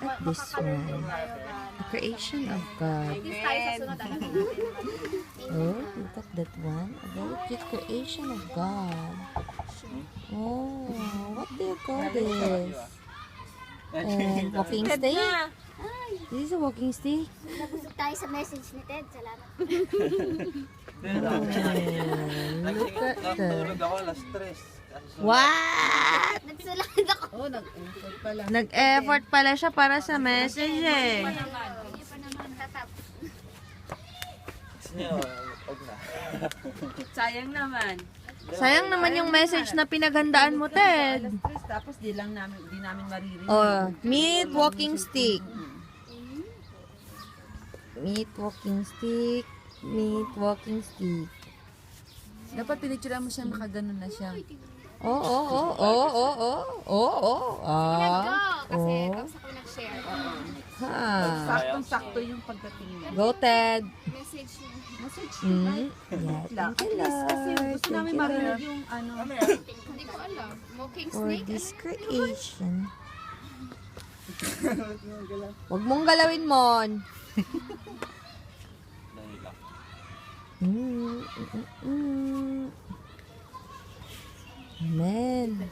at this one. The creation of God. Oh, look at that one. A very cute creation of God. Oh, what do you call this? And walking stick? This is a walking stick? Nabusog tayo sa message ni Ted. Salamat. Oh, look at that. Natulog ako alas 3. What? Nagsulat ako. Oh, nag-effort pala. Nag-effort pala siya para sa message eh. Hindi pa naman tatapos. Gusto niyo, huwag na. Sayang naman. Sayang naman yung message na pinaghandaan mo, Ted. Alas 3, tapos di namin maririnig. Oh, meat walking stick. Meat walking stick. Meat walking stick. Dapat pinicturean mo siya, makaganon na siya. Kasi tapos ako nag-share. Ha. Saktong-sakto yung pagdating niya. Go, Ted. Message niya. Message Mm. Yeah, At thank you, least kasi Lord. gusto Thank namin you, marinig Lord, yung ano. Hindi ko alam. Walking for snake. this creation. Huwag mong galawin, Mon. Dahil lang. Amen.